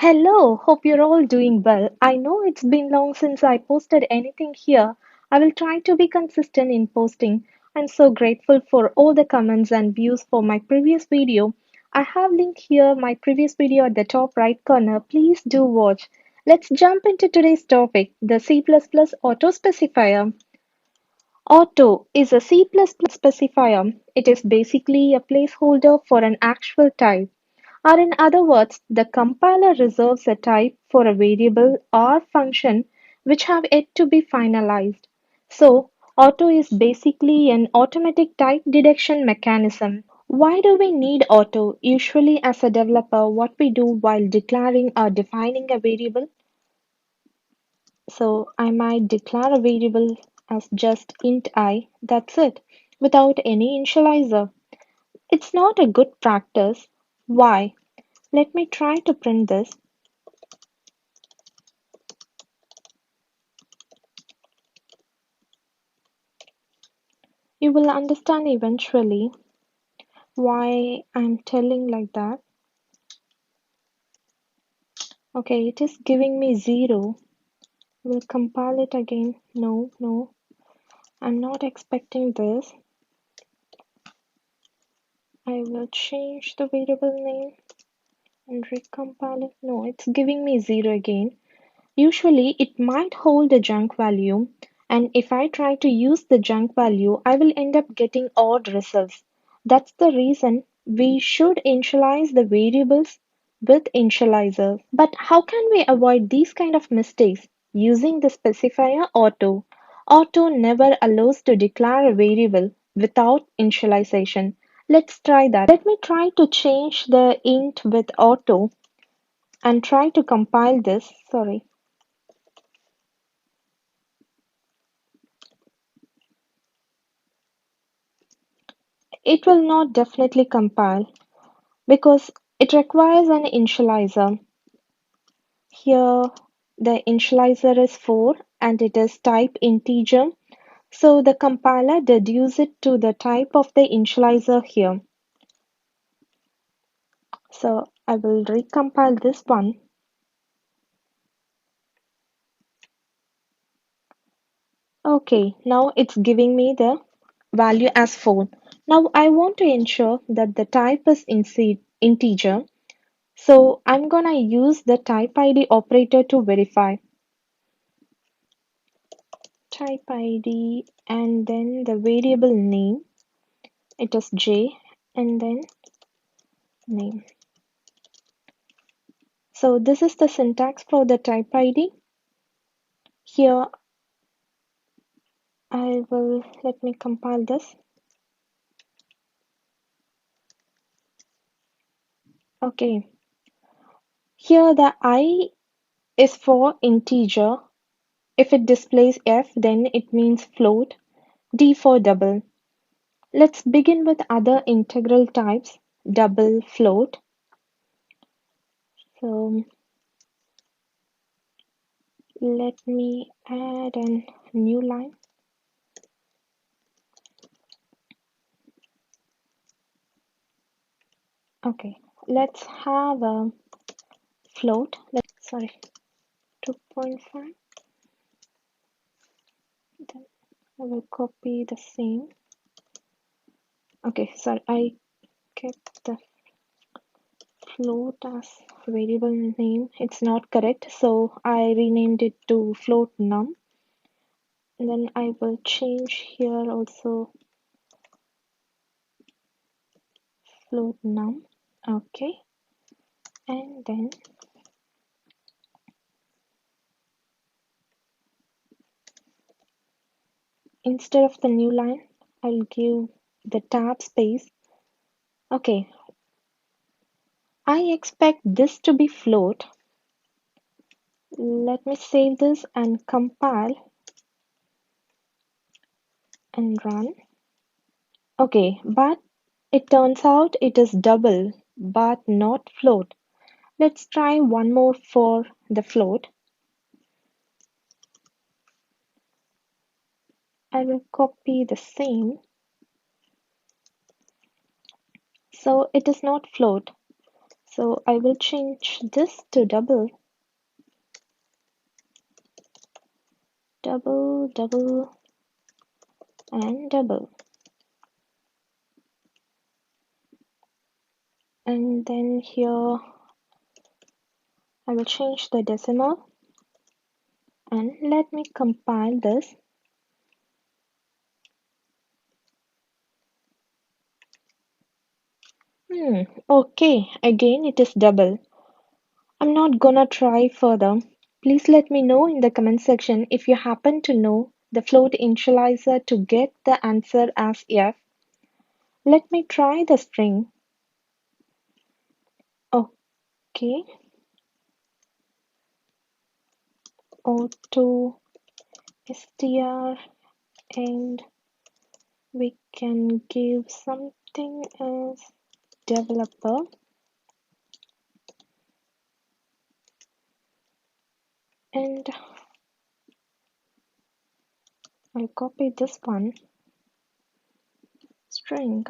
Hello, hope you're all doing well. I know it's been long since I posted anything here. I will try to be consistent in posting. I'm so grateful for all the comments and views for my previous video. I have linked here my previous video at the top right corner. Please do watch. Let's jump into today's topic, the C++ auto specifier. Auto is a C++ specifier. It is basically a placeholder for an actual type. Or in other words, the compiler reserves a type for a variable or function which have yet to be finalized. So, auto is basically an automatic type deduction mechanism. Why do we need auto? Usually, as a developer, what we do while declaring or defining a variable. So, I might declare a variable as just int I, that's it, without any initializer. It's not a good practice. Why? Let me try to print this. You will understand eventually why I'm telling like that. Okay, it is giving me 0. We'll compile it again. No, no, I'm not expecting this. I will change the variable name and recompile it. No, it's giving me 0 again. Usually, it might hold a junk value, and if I try to use the junk value, I will end up getting odd results. That's the reason we should initialize the variables with initializer. But how can we avoid these kind of mistakes? Using the specifier auto. Auto never allows to declare a variable without initialization. Let's try that. Let me try to change the int with auto and try to compile this. Sorry. It will not definitely compile because it requires an initializer. Here the initializer is 4 and it is type integer. So the compiler deduces it to the type of the initializer here. So I will recompile this one. Okay, now it's giving me the value as 4. Now I want to ensure that the type is integer. So I'm gonna use the type ID operator to verify. Type ID and then the variable name, it is J, and then name. So this is the syntax for the type ID. Here let me compile this. Okay, here the I is for integer. If it displays F, then it means float. D for double. Let's begin with other integral types, double, float. So let me add a new line. Okay, let's have a float. Sorry, 2.5. Then I will copy the same. Okay, sorry, I kept the float as variable name. It's not correct, so I renamed it to float num. And then I will change here also float num. Okay, and then instead of the new line, I'll give the tab space. Okay, I expect this to be float. Let me save this and compile and run. Okay, but it turns out it is double but not float. Let's try one more for the float. I will copy the same. So it is not float. So I will change this to double, double, double, and double. And then here I will change the decimal and let me compile this. Okay, again it is double. I'm not gonna try further. Please let me know in the comment section if you happen to know the float initializer to get the answer as F. Let me try the string. Okay, auto str, and we can give something as developer, and I'll copy this one, string,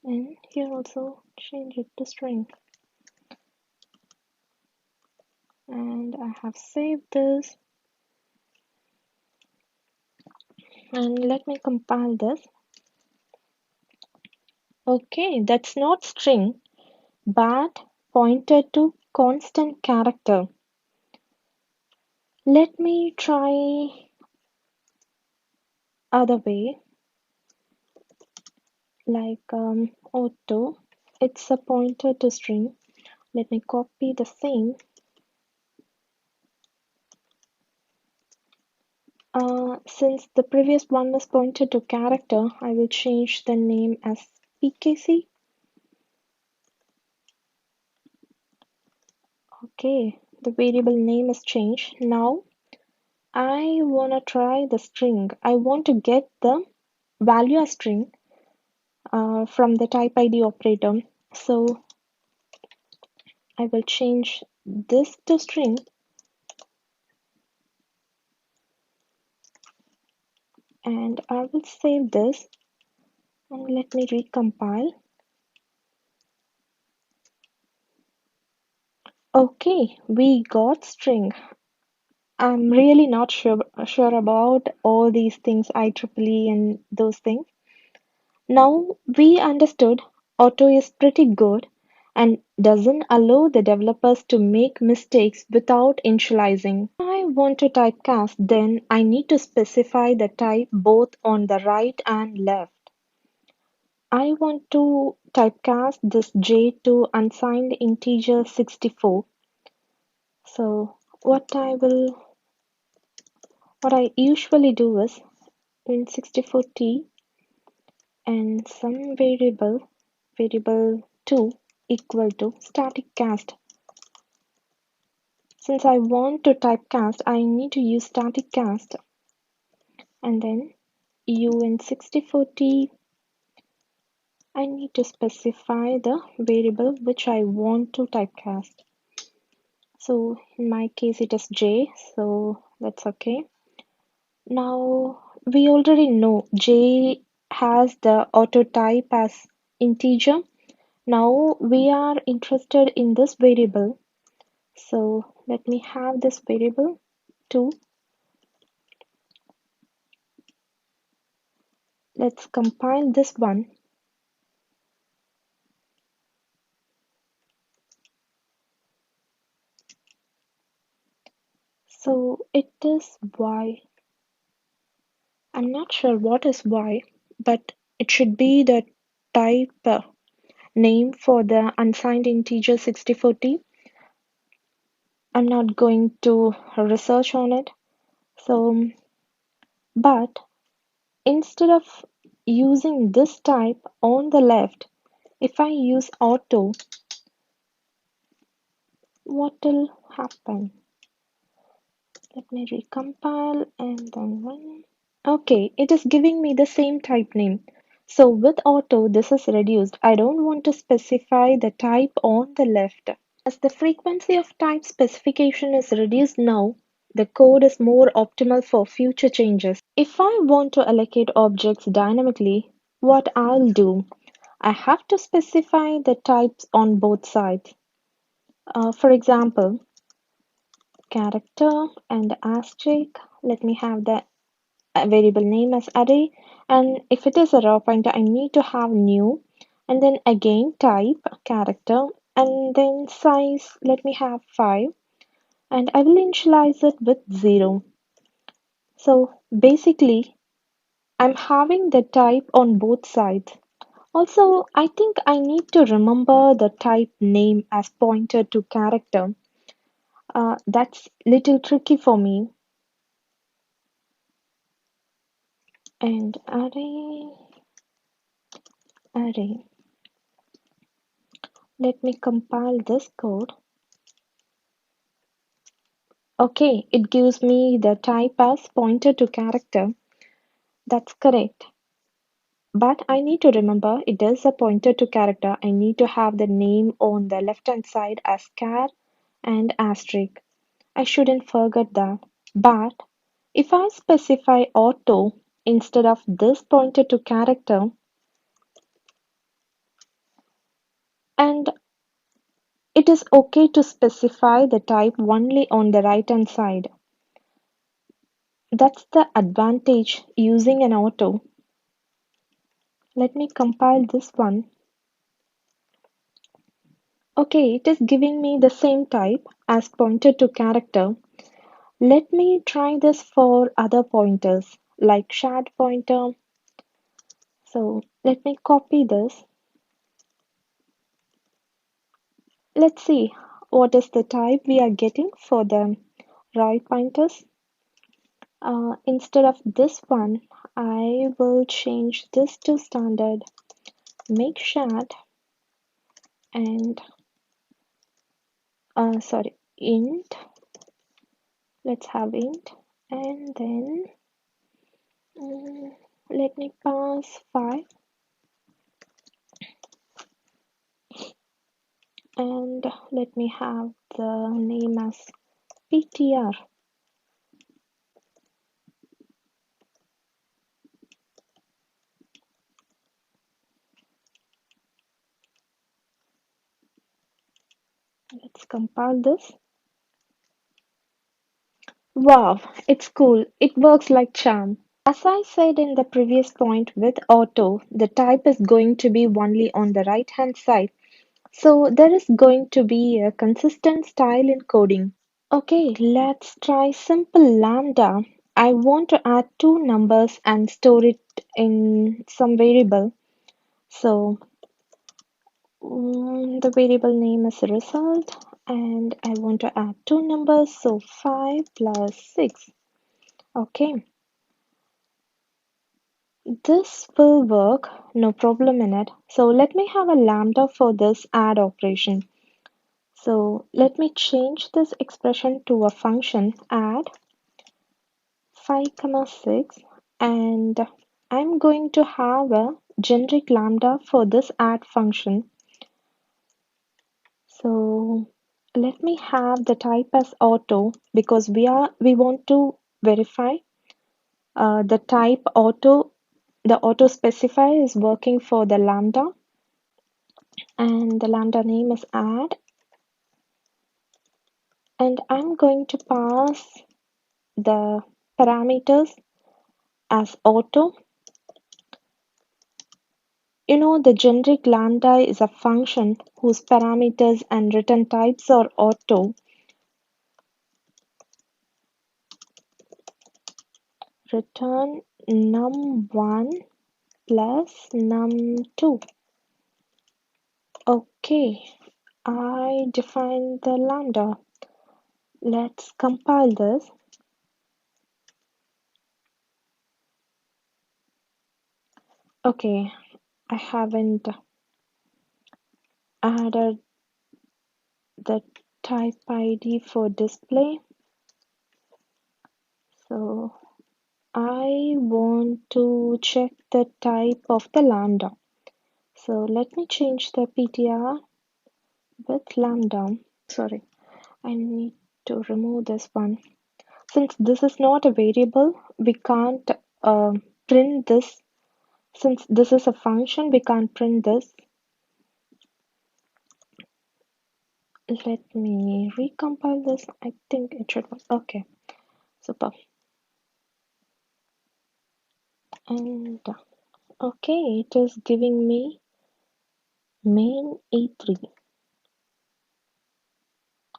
and here also change it to string. And I have saved this, and let me compile this. Okay, that's not string, but pointed to constant character. Let me try other way, like auto. It's a pointer to string. Let me copy the same. Since the previous one was pointed to character, I will change the name as PKC. Okay, the variable name is changed. Now I wanna try the string. I want to get the value as string from the type ID operator. So I will change this to string, and I will save this and let me recompile. Okay, we got string. I'm really not sure about all these things, IEEE and those things. Now we understood Auto is pretty good and doesn't allow the developers to make mistakes without initializing. If I want to typecast, then I need to specify the type both on the right and left. I want to typecast this J to unsigned integer 64. So what I usually do is in 64t and some variable 2 equal to static cast. Since I want to typecast, I need to use static cast, and then u in 64t, I need to specify the variable which I want to typecast. So in my case it is j, so that's okay. Now we already know j has the auto type as integer. Now we are interested in this variable. So let me have this variable 2. Let's compile this one. So it is y. I'm not sure what is y, but it should be the type name for the unsigned integer 64t. I'm not going to research on it. So, but instead of using this type on the left, if I use auto, what will happen? Let me recompile and then run. Okay, it is giving me the same type name. So with auto, this is reduced. I don't want to specify the type on the left. As the frequency of type specification is reduced now, the code is more optimal for future changes. If I want to allocate objects dynamically, what I'll do, I have to specify the types on both sides. For example, character and asterisk. Let me have the variable name as array, and if it is a raw pointer, I need to have new, and then again type character, and then size. Let me have 5, and I will initialize it with 0. So basically, I'm having the type on both sides. Also, I think I need to remember the type name as pointer to character. That's little tricky for me. And array. Let me compile this code. Okay, it gives me the type as pointer to character. That's correct. But I need to remember it is a pointer to character. I need to have the name on the left hand side as char and asterisk. I shouldn't forget that. But if I specify auto instead of this pointer to character, and it is okay to specify the type only on the right hand side. That's the advantage using an auto. Let me compile this one. Okay, it is giving me the same type as pointer to character. Let me try this for other pointers like shared pointer. So let me copy this. Let's see what is the type we are getting for the right pointers. Instead of this one, I will change this to standard, make shared, and sorry, int. Let's have int, and then let me pass 5, and let me have the name as ptr. Let's compile this. Wow, it's cool. It works like charm. As I said in the previous point with auto, the type is going to be only on the right hand side. So there is going to be a consistent style in coding. Okay, let's try simple lambda. I want to add two numbers and store it in some variable. So the variable name is result, and I want to add two numbers. So 5 plus 6. Okay, this will work, no problem in it. So let me have a lambda for this add operation. So let me change this expression to a function add 5 comma 6, and I'm going to have a generic lambda for this add function. So let me have the type as auto because we want to verify the type auto. The auto specifier is working for the lambda, and the lambda name is add, and I'm going to pass the parameters as auto. You know, the generic lambda is a function whose parameters and return types are auto. Return num1 plus num2. Okay, I defined the lambda. Let's compile this. Okay, I haven't added the type ID for display. So I want to check the type of the lambda. So let me change the PTR with lambda. Sorry, I need to remove this one. Since this is not a variable, we can't print this Since this is a function, we can't print this. Let me recompile this. I think it should work. Okay, super. And okay, it is giving me main E3.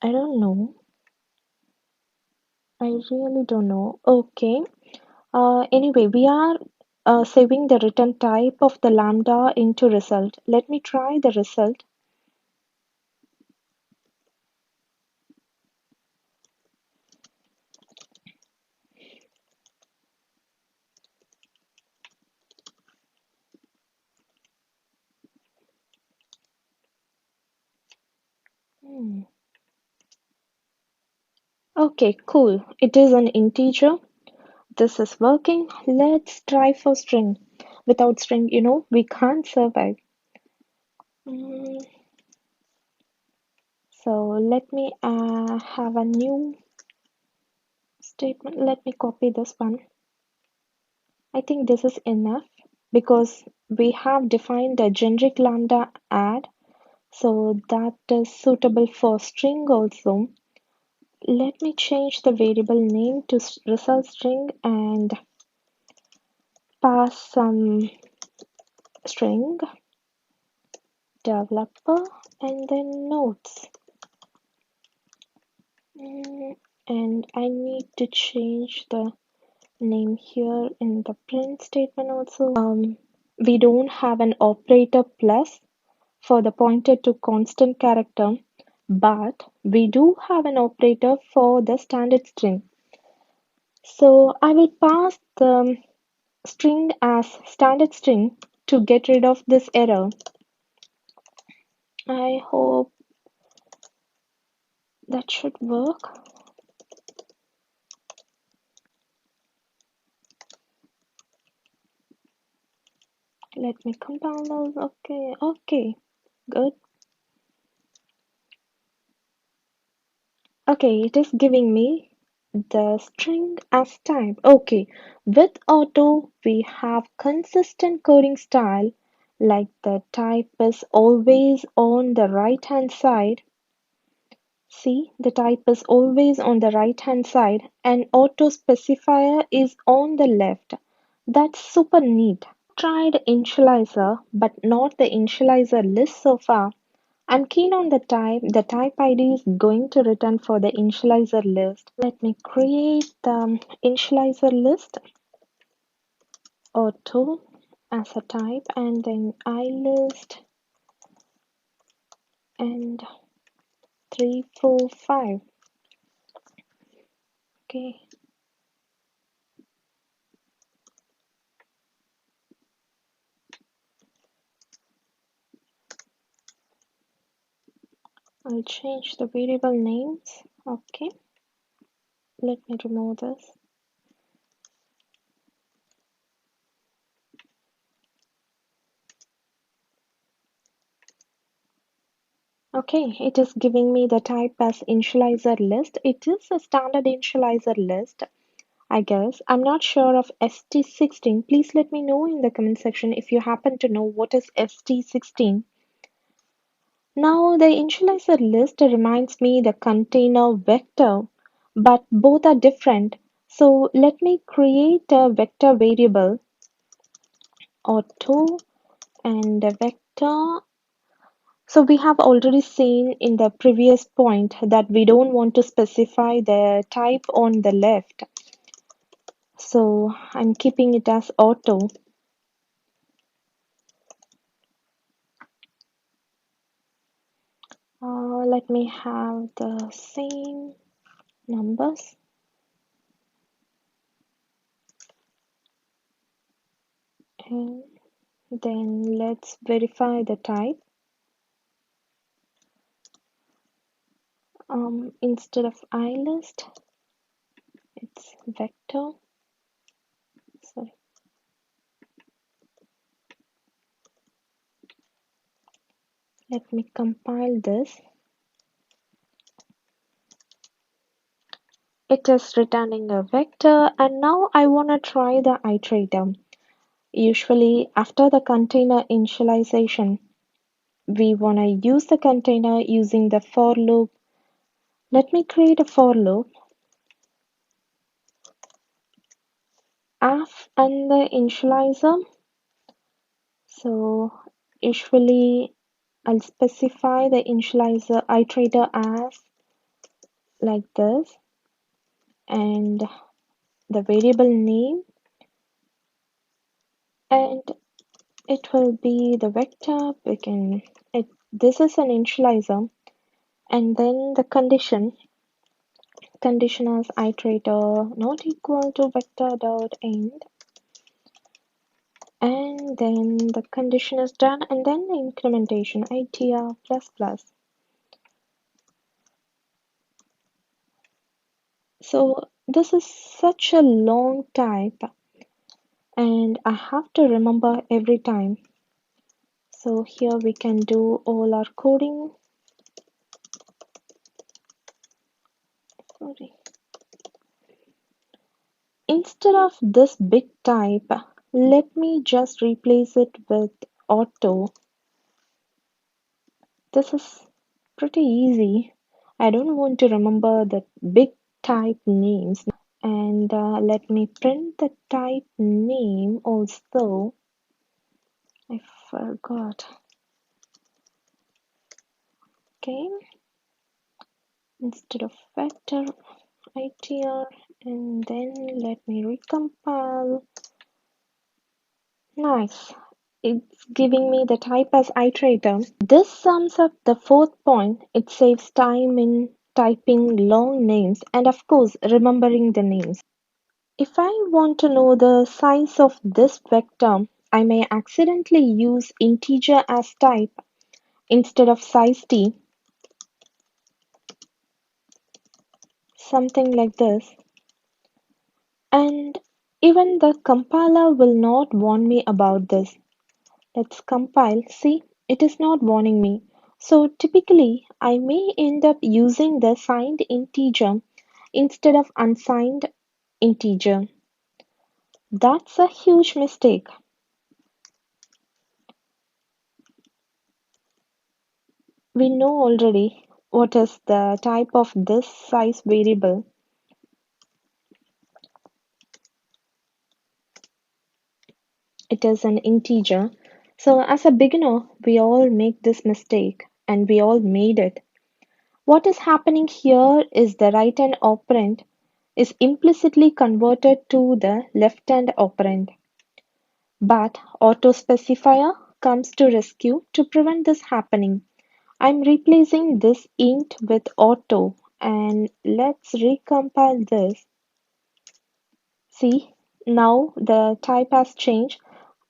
I don't know. I really don't know. Okay. Anyway, we are saving the return type of the lambda into result. Let me try the result. Hmm. Okay, cool. It is an integer. This is working. Let's try for string. Without string, we can't survive. Mm, so let me have a new statement. Let me copy this one. I think this is enough because we have defined a generic lambda add, so that is suitable for string also. Let me change the variable name to result string and pass some string developer and then notes. And I need to change the name here in the print statement also. We don't have an operator plus for the pointer to constant character, but we do have an operator for the standard string. So I will pass the string as standard string to get rid of this error. I hope that should work. Let me compile those. Okay, good. Okay, it is giving me the string as type. Okay, with auto, we have consistent coding style, like the type is always on the right hand side. See, the type is always on the right hand side, and auto specifier is on the left. That's super neat. Tried initializer, but not the initializer list so far. I'm keen on the type. The type ID is going to return for the initializer list. Let me create the initializer list, auto as a type, and then ilist and 345. Okay, I'll change the variable names. Okay, let me remove this. Okay, it is giving me the type as initializer list. It is a standard initializer list, I guess. I'm not sure of ST16. Please let me know in the comment section if you happen to know what is ST16. Now, the initializer list reminds me the container vector, but both are different. So let me create a vector variable, auto and a vector. So we have already seen in the previous point that we don't want to specify the type on the left. So I'm keeping it as auto. Let me have the same numbers. And then let's verify the type. Instead of ilist, it's vector. Sorry. Let me compile this. It is returning a vector, and now I want to try the iterator. Usually, after the container initialization, we want to use the container using the for loop. Let me create a for loop af and the initializer. So usually I'll specify the initializer iterator as like this, and the variable name, and it will be the vector. We can it this is an initializer, and then the condition as iterator not equal to vector dot end, and then the condition is done, and then the incrementation itr plus plus. So this is such a long type, and I have to remember every time. So here we can do all our coding. Sorry. Instead of this big type, let me just replace it with auto. This is pretty easy. I don't want to remember the big type names. And let me print the type name also. I forgot. Okay, instead of vector itr, and then let me recompile. Nice. It's giving me the type as iterator. This sums up the fourth point. It saves time in typing long names and, of course, remembering the names. If I want to know the size of this vector, I may accidentally use integer as type instead of size t, something like this. And even the compiler will not warn me about this. Let's compile. See, it is not warning me. So typically, I may end up using the signed integer instead of unsigned integer. That's a huge mistake. We know already what is the type of this size variable. It is an integer. So as a beginner, we all make this mistake, and we all made it. What is happening here is the right-hand operand is implicitly converted to the left-hand operand. But Auto Specifier comes to rescue to prevent this happening. I'm replacing this int with auto, and let's recompile this. See, now the type has changed.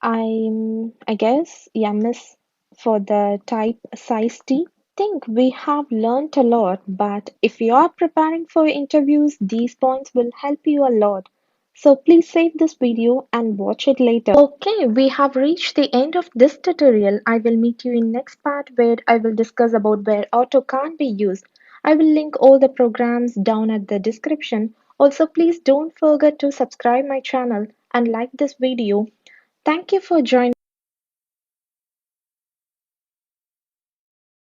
I guess miss for the type size t. Think we have learned a lot, but if you are preparing for interviews, these points will help you a lot. So please save this video and watch it later. Okay, we have reached the end of this tutorial. I will meet you in next part where I will discuss about where auto can't be used. I will link all the programs down at the description. Also, please don't forget to subscribe my channel and like this video. Thank you for joining.